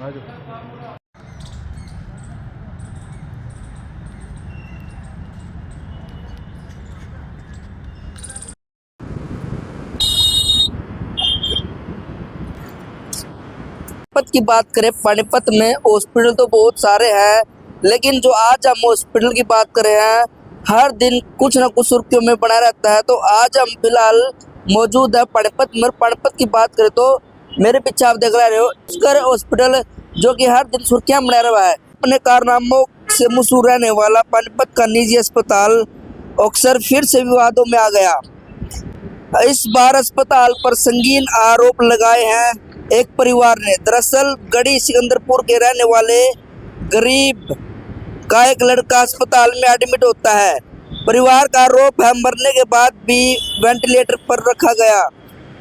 पानीपत की बात करें, पानीपत में हॉस्पिटल तो बहुत सारे हैं, लेकिन जो आज हम हॉस्पिटल की बात कर रहे हैं, हर दिन कुछ न कुछ सुर्खियों में बना रहता है। तो आज हम फिलहाल मौजूद है पानीपत में। पानीपत की बात करें तो मेरे पीछे आप देख रहे हो उसकर हॉस्पिटल, जो कि हर दिन सुर्खियां बना रहा है। अपने कारनामों से मशहूर रहने वाला पानीपत का निजी अस्पताल अक्सर फिर से विवादों में आ गया। इस बार अस्पताल पर संगीन आरोप लगाए हैं एक परिवार ने। दरअसल गढ़ी सिकंदरपुर के रहने वाले गरीब का एक लड़का अस्पताल में एडमिट होता है। परिवार का आरोप है मरने के बाद भी वेंटिलेटर पर रखा गया।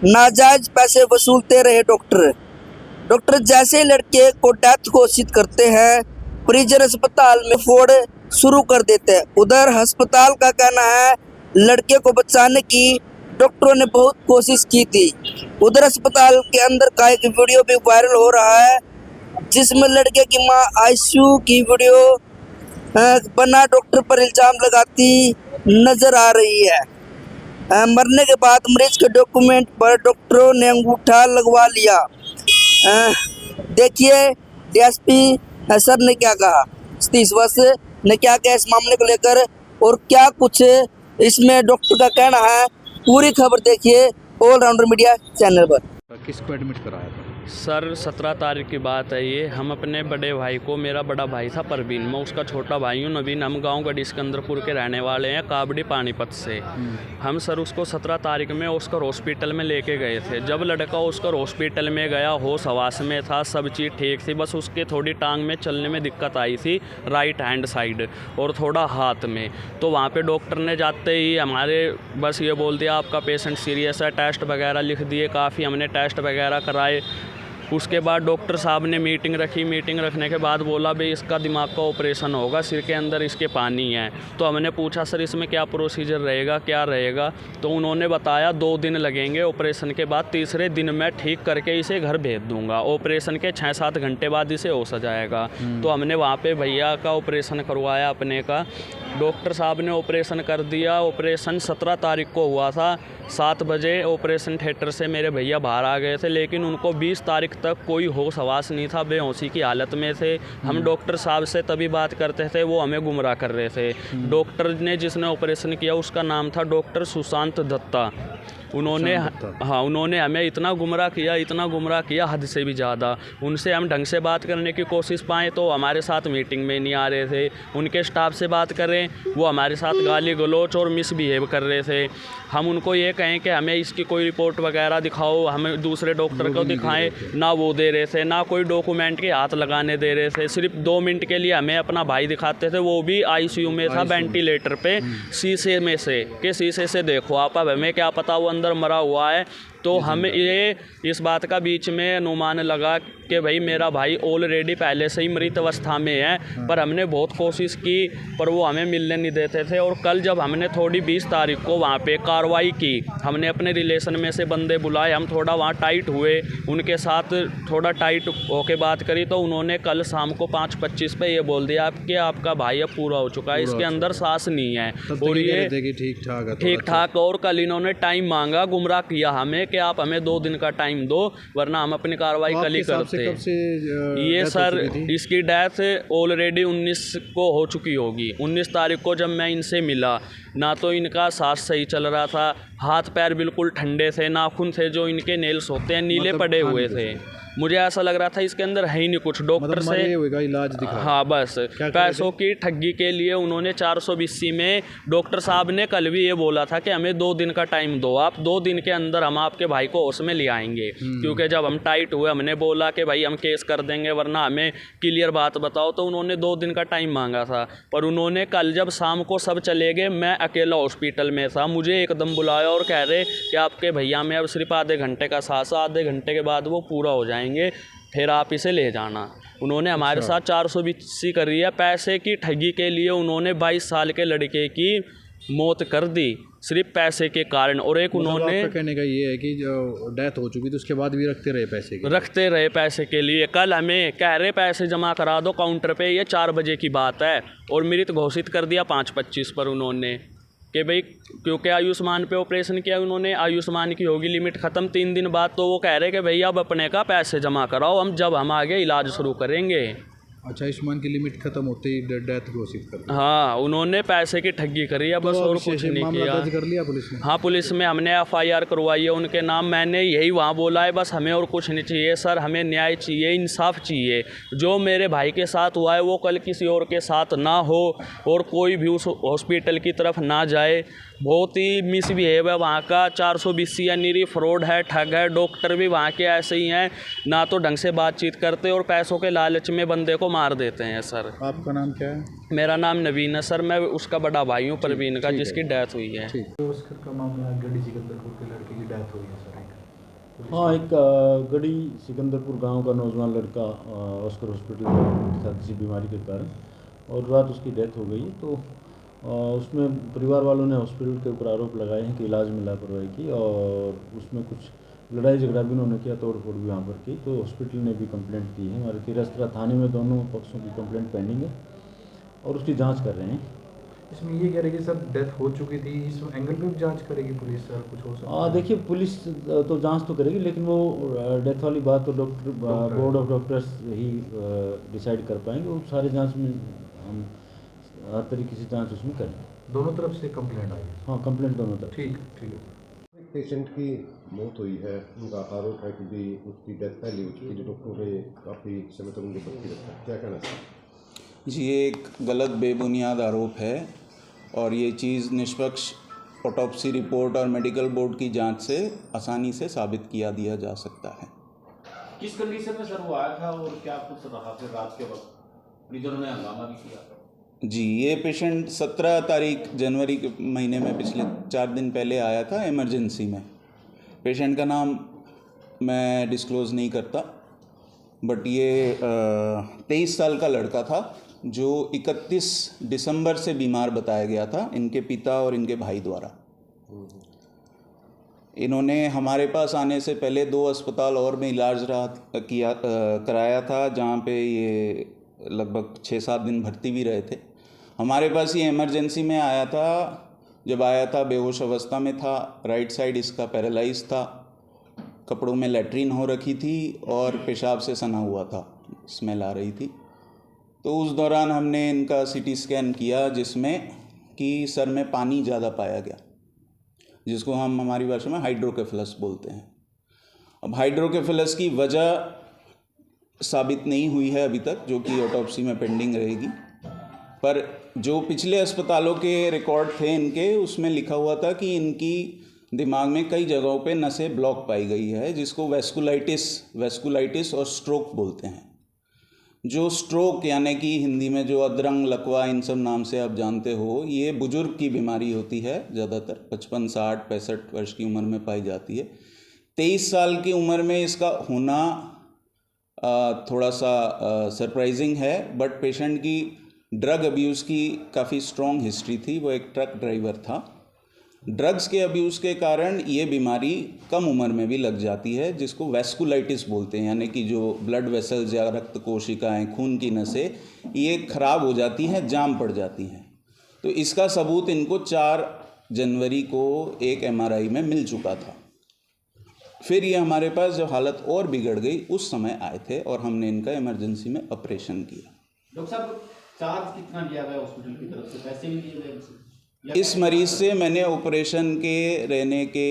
नाजायज पैसे वसूलते रहे डॉक्टर जैसे ही लड़के को डेथ घोषित करते हैं, परिजन अस्पताल में फोड़ शुरू कर देते हैं। उधर अस्पताल का कहना है लड़के को बचाने की डॉक्टरों ने बहुत कोशिश की थी। उधर अस्पताल के अंदर का एक वीडियो भी वायरल हो रहा है, जिसमें लड़के की मां आईसीयू की वीडियो बना डॉक्टर पर इल्जाम लगाती नजर आ रही है। मरने के बाद मरीज के डॉक्यूमेंट पर डॉक्टरों ने अंगूठा लगवा लिया। देखिए डीएसपी सर ने क्या कहा, सतीश वत्स ने क्या कहा इस मामले को लेकर, और क्या कुछ इसमें डॉक्टर का कहना है। पूरी खबर देखिए ऑलराउंडर मीडिया चैनल पर। किसको एडमिट कराया था? सर 17 तारीख की बात है ये। हम अपने बड़े भाई को, मेरा बड़ा भाई था परवीन, मैं उसका छोटा भाई हूँ नवीन। हम गांव गढ़ी सिकंदरपुर के रहने वाले हैं, काबड़ी पानीपत से। हम सर उसको 17 तारीख में उसकर हॉस्पिटल में लेके गए थे। जब लड़का उसकर हॉस्पिटल में गया, होश हवास में था, सब चीज़ ठीक थी, बस उसके थोड़ी टांग में चलने में दिक्कत आई थी, राइट हैंड साइड, और थोड़ा हाथ में। तो वहाँ पे डॉक्टर ने जाते ही हमारे बस ये बोल दिया आपका पेशेंट सीरियस है। टेस्ट वगैरह लिख दिए, काफ़ी हमने टेस्ट वगैरह कराए। उसके बाद डॉक्टर साहब ने मीटिंग रखी। मीटिंग रखने के बाद बोला भाई इसका दिमाग का ऑपरेशन होगा, सिर के अंदर इसके पानी है। तो हमने पूछा सर इसमें क्या प्रोसीजर रहेगा, क्या रहेगा? तो उन्होंने बताया 2 दिन लगेंगे ऑपरेशन के बाद, तीसरे दिन मैं ठीक करके इसे घर भेज दूंगा। ऑपरेशन के 6-7 घंटे बाद इसे होश आ जाएगा। तो हमने वहाँ पे भैया का ऑपरेशन करवाया अपने का। डॉक्टर साहब ने ऑपरेशन कर दिया। ऑपरेशन 17 तारीख को हुआ था। 7 बजे ऑपरेशन थिएटर से मेरे भैया बाहर आ गए थे, लेकिन उनको 20 तारीख तक कोई होश हवास नहीं था, बेहोशी की हालत में थे। हम डॉक्टर साहब से तभी बात करते थे, वो हमें गुमराह कर रहे थे। डॉक्टर ने जिसने ऑपरेशन किया उसका नाम था डॉक्टर सुशांत दत्ता। उन्होंने हमें इतना गुमराह किया हद से भी ज़्यादा। उनसे हम ढंग से बात करने की कोशिश पाएँ तो हमारे साथ मीटिंग में नहीं आ रहे थे। उनके स्टाफ से बात करें, वो हमारे साथ गाली गलौच और मिसबिहेव कर रहे थे। हम उनको ये कहें कि हमें इसकी कोई रिपोर्ट वगैरह दिखाओ, हमें दूसरे डॉक्टर को दिखाएं, ना वो दे रहे थे, ना कोई डॉक्यूमेंट के हाथ लगाने दे रहे थे। सिर्फ 2 मिनट के लिए हमें अपना भाई दिखाते थे, वो भी आईसीयू में था, वेंटिलेटर पे, शीशे में से कि शीशे से देखो आप, अब हमें क्या पता वो अंदर मरा हुआ है। तो हमें ये इस बात का बीच में अनुमान लगा कि भाई मेरा भाई ऑलरेडी पहले से ही मृत अवस्था में है। पर हमने बहुत कोशिश की, पर वो हमें मिलने नहीं देते थे। और कल जब हमने थोड़ी 20 तारीख को वहाँ पे कार्रवाई की, हमने अपने रिलेशन में से बंदे बुलाए, हम थोड़ा वहाँ टाइट हुए, उनके साथ थोड़ा टाइट होके बात करी, तो उन्होंने कल शाम को 5:25 पे ये बोल दिया कि आपका भाई अब पूरा हो चुका है, इसके अंदर सांस नहीं है। और ये ठीक ठाक। और कल इन्होंने टाइम मांगा, गुमराह किया हमें कि आप हमें 2 दिन का टाइम दो, वरना हम अपनी कार्रवाई कल ही करते। ये सर इसकी डेथ ऑलरेडी 19 को हो चुकी होगी। 19 तारीख को जब मैं इनसे मिला, ना तो इनका सांस सही चल रहा था, हाथ पैर बिल्कुल ठंडे थे, नाखून थे जो इनके नेल्स होते हैं नीले पड़े हुए थे। मुझे ऐसा लग रहा था इसके अंदर है ही नहीं कुछ। डॉक्टर से इलाज दिखा। हाँ, बस पैसों की ठगी के लिए उन्होंने 420 में, डॉक्टर साहब ने कल भी ये बोला था कि हमें 2 दिन का टाइम दो, आप 2 दिन के अंदर हम आपके भाई को होश में ले आएंगे। क्योंकि जब हम टाइट हुए, हमने बोला कि भाई हम केस कर देंगे, वरना हमें क्लियर बात बताओ, तो उन्होंने 2 दिन का टाइम मांगा था। पर उन्होंने कल जब शाम को सब चले गए, मैं अकेला हॉस्पिटल में था, मुझे एकदम बुलाया और कह रहे कि आपके भैया में अब सिर्फ आधे घंटे का सांस, आधे घंटे के बाद वो पूरा हो जाएंगे, फिर आप इसे ले जाना। उन्होंने हमारे साथ 420 करी है। पैसे की ठगी के लिए उन्होंने 22 साल के लड़के की मौत कर दी। सिर्फ पैसे के कारण। और एक मतलब उन्होंने आपका कहने का ये है कि जो डेथ हो चुकी थी उसके बाद भी रखते रहे पैसे के रखते रहे पैसे के लिए। कल हमें कह रहे पैसे जमा करा दो काउंटर पे, ये 4 बजे की बात है, और मृत घोषित कर दिया 5:25 पर उन्होंने कि भाई क्योंकि आयुष्मान पे ऑपरेशन किया उन्होंने, आयुष्मान की होगी लिमिट ख़त्म 3 दिन बाद, तो वो कह रहे कि भैया अब अपने का पैसे जमा कराओ, हम जब हम आगे इलाज शुरू करेंगे। अच्छा, आयुष्मान की लिमिट खत्म होते ही डेथ घोषित कर दी। हाँ, उन्होंने पैसे की ठगी करी है बस, और कुछ नहीं मामला किया। दर्ज कर लिया पुलिस ने? हाँ, पुलिस में हमने FIR करवाई है उनके नाम। मैंने यही वहाँ बोला है, बस हमें और कुछ नहीं चाहिए सर, हमें न्याय चाहिए, इंसाफ चाहिए। जो मेरे भाई के साथ हुआ है वो कल किसी और के साथ ना हो, और कोई भी उस हॉस्पिटल की तरफ ना जाए। बहुत ही मिसबिहेव है वहाँ का, 420 निरी फ्रॉड है, ठग है। डॉक्टर भी वहाँ के ऐसे ही हैं, ना तो ढंग से बातचीत करते और पैसों के लालच में बंदे को मार देते हैं सर। आपका नाम क्या है? मेरा नाम नवीन है सर, मैं उसका बड़ा भाई हूँ प्रवीण का, जिसकी डेथ हुई है। ऑस्कर का मामला, गढ़ी सिकंदरपुर के लड़के की डेथ हुई है सर एक। हाँ, एक गढ़ी सिकंदरपुर गांव का नौजवान लड़का ऑस्कर हॉस्पिटल में था किसी बीमारी के कारण, और रात उसकी डेथ हो गई। तो उसमें परिवार वालों ने हॉस्पिटल के ऊपर आरोप लगाए हैं कि इलाज में लापरवाही की, और उसमें कुछ लड़ाई झगड़ा भी उन्होंने किया, तोड़ फोड़ भी वहाँ पर की। तो हॉस्पिटल ने भी कंप्लेंट की है, हमारे तिरस्त्रा थाने में दोनों पक्षों की कंप्लेंट पेंडिंग है और उसकी जांच कर रहे हैं। इसमें ये कह रहे कि सर डेथ हो चुकी थी, इस एंगल पे भी जांच करेगी पुलिस सर, कुछ हो सकता है? देखिए, पुलिस तो जांच तो करेगी, लेकिन वो डेथ वाली बात तो board of doctors he decide कर पाएंगे। वो सारे जांच में हम हर तरीके से जांच उसमें करेंगे। दोनों तरफ से कंप्लेंट आई है? हाँ, कंप्लेंट दोनों तरफ। ठीक है। एक पेशेंट की मौत हुई है, उनका आरोप है कि भी उसकी डेथ पहले हो चुकी है, डॉक्टरों ने काफ़ी समय तक उनको भर्ती रखा, क्या कहना चाहिए? जी, ये एक गलत बेबुनियाद आरोप है, और ये चीज़ निष्पक्ष ऑटोप्सी रिपोर्ट और मेडिकल बोर्ड की जांच से आसानी से साबित किया दिया जा सकता है। किस कंडीशन में सर वो आया था और क्या कुछ रहा फिर रात के वक्त? परिजनों ने हंगामा भी किया। जी, ये पेशेंट 17 तारीख जनवरी के महीने में पिछले 4 दिन पहले आया था इमरजेंसी में। पेशेंट का नाम मैं डिस्क्लोज़ नहीं करता, बट ये 23 साल का लड़का था जो 31 दिसंबर से बीमार बताया गया था इनके पिता और इनके भाई द्वारा। इन्होंने हमारे पास आने से पहले 2 अस्पताल और में इलाज कराया था, जहाँ पे ये लगभग 6-7 दिन भर्ती भी रहे थे। हमारे पास ये इमरजेंसी में आया था। जब आया था बेहोश अवस्था में था, राइट साइड इसका पैरालाइज था, कपड़ों में लैट्रिन हो रखी थी और पेशाब से सना हुआ था, स्मेल आ रही थी। तो उस दौरान हमने इनका CT स्कैन किया, जिसमें कि सर में पानी ज़्यादा पाया गया, जिसको हम हमारी भाषा में हाइड्रोकेफेलस बोलते हैं। अब हाइड्रोकेफेलस की वजह साबित नहीं हुई है अभी तक, जो कि ऑटोप्सी में पेंडिंग रहेगी। पर जो पिछले अस्पतालों के रिकॉर्ड थे इनके, उसमें लिखा हुआ था कि इनकी दिमाग में कई जगहों पे नसें ब्लॉक पाई गई है, जिसको वैस्कुलाइटिस और स्ट्रोक बोलते हैं। जो स्ट्रोक यानी कि हिंदी में जो अधरंग, लकवा, इन सब नाम से आप जानते हो, ये बुजुर्ग की बीमारी होती है, ज़्यादातर 55, 60, 65 वर्ष की उम्र में पाई जाती है। 23 साल की उम्र में इसका होना थोड़ा सा सरप्राइजिंग है, बट पेशेंट की ड्रग अब्यूज़ की काफ़ी स्ट्रॉन्ग हिस्ट्री थी। वो एक ट्रक ड्राइवर था। ड्रग्स के अब्यूज़ के कारण ये बीमारी कम उम्र में भी लग जाती है, जिसको वैस्कुलाइटिस बोलते हैं, यानी कि जो ब्लड वेसल्स या रक्त कोशिकाएँ, खून की नसें, ये ख़राब हो जाती हैं, जाम पड़ जाती हैं। तो इसका सबूत इनको 4 जनवरी को एक MRI में मिल चुका था। फिर ये हमारे पास जब हालत और बिगड़ गई, उस समय आए थे और हमने इनका इमरजेंसी में ऑपरेशन किया। डॉक्टर साहब, चार्ज कितना लिया गया हॉस्पिटल की तरफ से? पैसे भी लिए गए इस मरीज़ से मैंने ऑपरेशन के, रहने के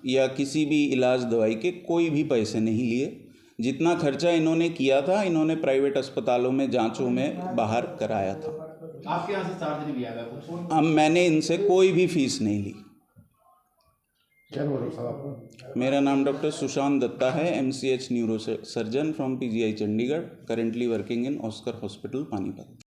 या किसी भी इलाज दवाई के कोई भी पैसे नहीं लिए। जितना खर्चा इन्होंने किया था, इन्होंने प्राइवेट अस्पतालों में जांचों में बाहर कराया था। आपके यहाँ से चार्ज नहीं लिया गया कुछ? मैंने इनसे कोई भी फीस नहीं ली। क्या नाम है डॉक्टर साहब आपका? मेरा नाम डॉक्टर सुशांत दत्ता है, MCH neuro surgeon from PGI Chandigarh, currently working in Oscar hospital Panipat.